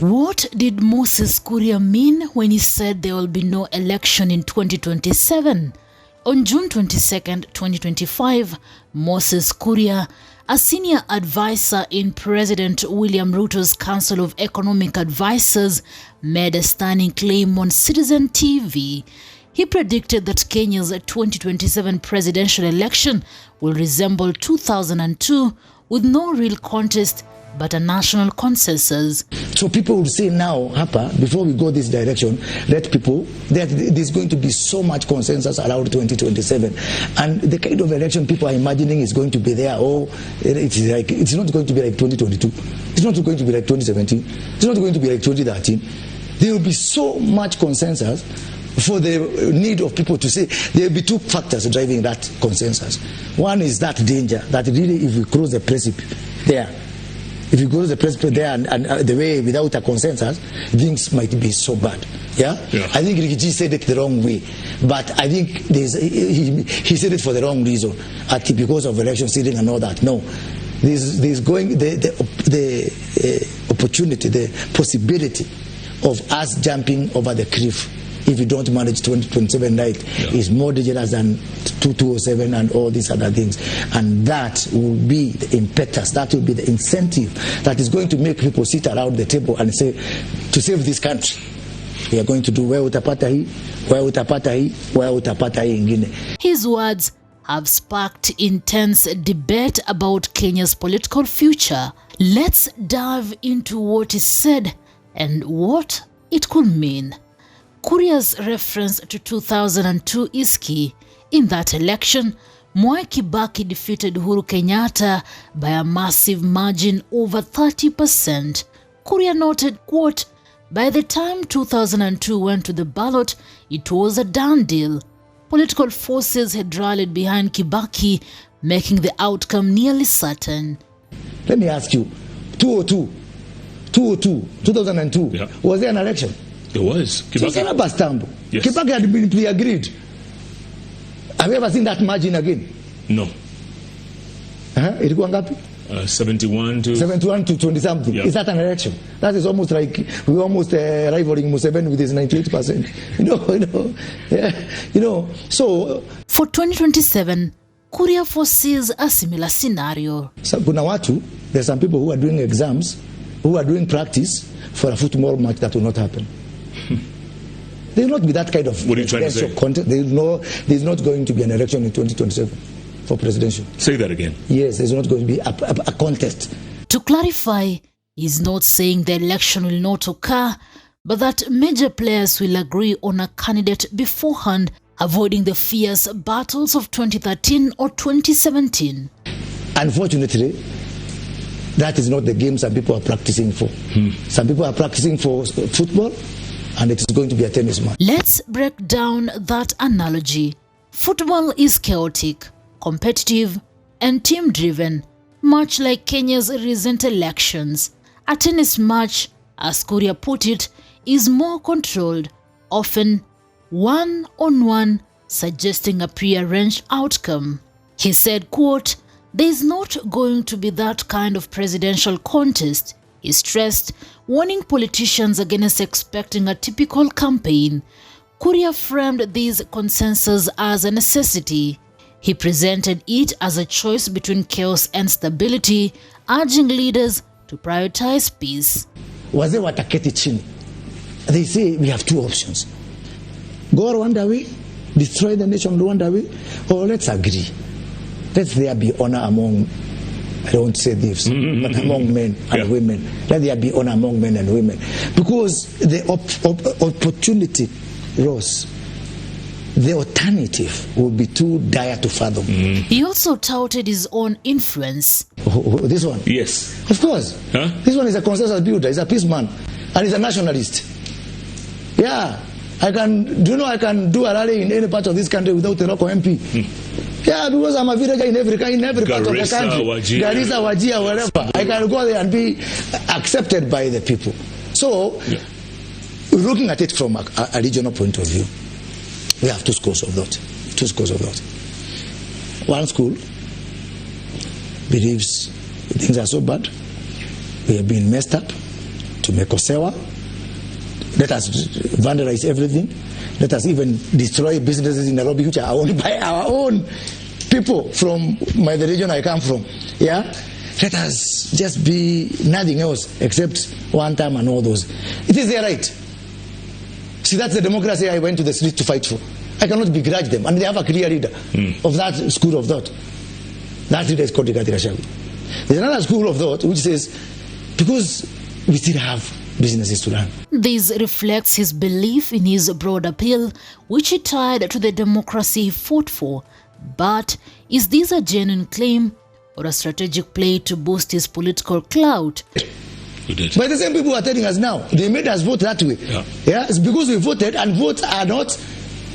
What did Moses Kuria mean when he said there will be no election in 2027? On June 22, 2025, Moses Kuria, a senior advisor in President William Ruto's Council of Economic Advisors, made a stunning claim on Citizen TV. He predicted that Kenya's 2027 presidential election will resemble 2002 with no real contest but a national consensus. So people would say now, Hapa, before we go this direction, let people, that there's going to be so much consensus around 2027. And the kind of election people are imagining is going to be there, it's not going to be like 2022. It's not going to be like 2017. It's not going to be like 2013. There will be so much consensus for the need of people to say there will be two factors driving that consensus. One is that danger, that really if we cross the precipice there, if you go to the president there and the way without a consensus, things might be so bad. Yeah? I think Rikiji said it the wrong way, but I think he said it for the wrong reason, because of election stealing and all that. No, there's going the opportunity, the possibility of us jumping over the cliff if we don't manage 2027 right is more dangerous than 2207 and all these other things. And that will be the impetus, that will be the incentive that is going to make people sit around the table and say, to save this country, we are going to do where utapata hii, where utapata hii, where utapata hii ingine. His words have sparked intense debate about Kenya's political future. Let's dive into what is said and what it could mean. Kuria's reference to 2002 is key. In that election, Mwai Kibaki defeated Uhuru Kenyatta by a massive margin over 30%. Kuria noted, quote, "By the time 2002 went to the ballot, it was a done deal. Political forces had rallied behind Kibaki, making the outcome nearly certain." Let me ask you, 2002, was there an election? There was. Kibaki. Yes. Kibaki had been pre-agreed. Have you ever seen that margin again? No. Ilikuwa ngapi? 71 to 20 something. Is that an election? That is almost like we're almost rivaling Museveni with his 98%. So for 2027, Kuria foresees a similar scenario. So kuna watu, there's some people who are doing exams, who are doing practice for a football match that will not happen. There will not be that kind of what are you trying to say? Content. There's not going to be an election in 2027 for presidential. Say that again. Yes, there's not going to be a contest. To clarify, he's not saying the election will not occur, but that major players will agree on a candidate beforehand, avoiding the fierce battles of 2013 or 2017. Unfortunately, that is not the game some people are practicing for. Some people are practicing for football, and it is going to be a tennis match. Let's break down that analogy. Football is chaotic, competitive, and team-driven, much like Kenya's recent elections. A tennis match, as Kuria put it, is more controlled, often one-on-one, suggesting a pre-arranged outcome. He said, quote, "There is not going to be that kind of presidential contest," he stressed, warning politicians against expecting a typical campaign. Kuria framed this consensus as a necessity. He presented it as a choice between chaos and stability, urging leaders to prioritize peace. Wazee wataketi chini. They say we have two options. Go Rwanda way, destroy the nation Rwanda way, or let's agree. Let there be honor among, I don't say this, but among men and women. Let there be honor among men and women. Because the opportunity rose. The alternative will be too dire to fathom. He also touted his own influence. This one? Yes. Of course. This one is a consensus builder. He's a peaceman. And he's a nationalist. Yeah. I can do a rally in any part of this country without a local MP. Yeah, because I'm a villager in every part of the country. Garissa, Wajir, wherever. I can go there and be accepted by the people. So, looking at it from a regional point of view, we have two schools of thought. One school believes things are so bad, we have been messed up, tumekosewa, let us vandalize everything, let us even destroy businesses in Nairobi which are owned by our own people from the region I come from. Yeah, let us just be nothing else except one time and all those. It is their right. See, that's the democracy I went to the street to fight for. I cannot begrudge them, and they have a clear leader of that school of thought. That leader is called Rigathi Gachagua. There's another school of thought which says, because we still have businesses to run. This reflects his belief in his broad appeal, which he tied to the democracy he fought for. But is this a genuine claim or a strategic play to boost his political clout? But the same people are telling us now, they made us vote that way. Yeah, it's because we voted, and votes are not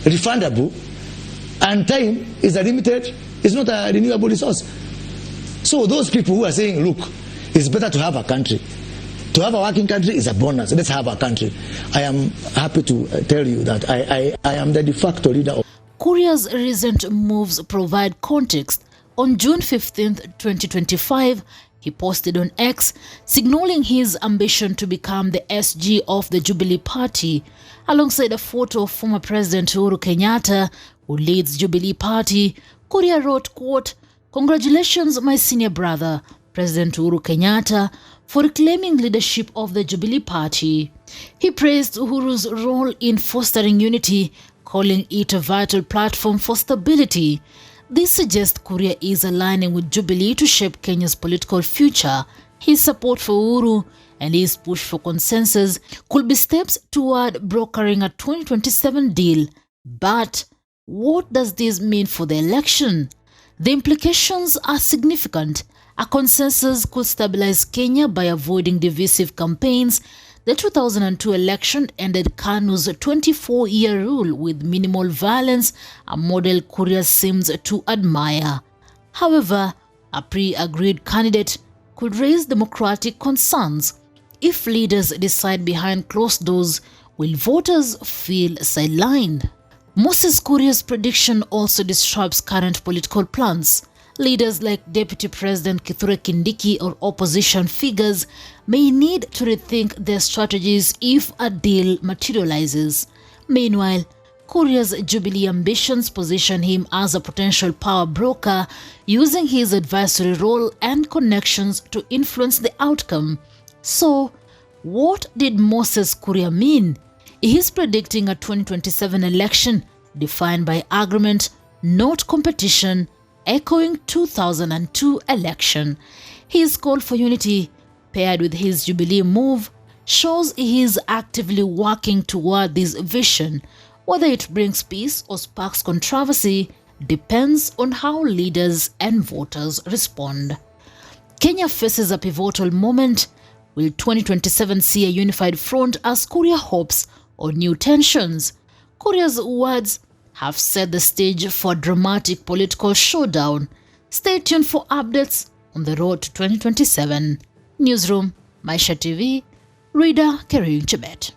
refundable, and time is a limited, it's not a renewable resource. So those people who are saying, look, it's better to have a country. To have a working country is a bonus. Let's have a country. I am happy to tell you that I am the de facto leader of Kuria's recent moves provide context. On June 15, 2025, he posted on X, signaling his ambition to become the SG of the Jubilee Party, alongside a photo of former President Uhuru Kenyatta, who leads Jubilee Party. Kuria wrote, quote, "Congratulations, my senior brother, President Uhuru Kenyatta, for reclaiming leadership of the Jubilee Party." He praised Uhuru's role in fostering unity, calling it a vital platform for stability. This suggests Kuria is aligning with Jubilee to shape Kenya's political future. His support for Uhuru and his push for consensus could be steps toward brokering a 2027 deal. But what does this mean for the election? The implications are significant. A consensus could stabilize Kenya by avoiding divisive campaigns. The 2002 election ended KANU's 24-year rule with minimal violence, a model Kuria seems to admire. However, a pre-agreed candidate could raise democratic concerns. If leaders decide behind closed doors, will voters feel sidelined? Moses Kuria's prediction also disrupts current political plans. Leaders like Deputy President Kithure Kindiki or opposition figures may need to rethink their strategies if a deal materializes. Meanwhile, Kuria's Jubilee ambitions position him as a potential power broker, using his advisory role and connections to influence the outcome. So, what did Moses Kuria mean? He is predicting a 2027 election defined by agreement, not competition, echoing 2002 election. His call for unity, paired with his Jubilee move, shows he is actively working toward this vision. Whether it brings peace or sparks controversy depends on how leaders and voters respond. Kenya faces a pivotal moment. Will 2027 see a unified front as Kuria hopes, or new tensions? Kuria's words have set the stage for a dramatic political showdown. Stay tuned for updates on the road to 2027. Newsroom, Maisha TV, reader Kuria Chebet.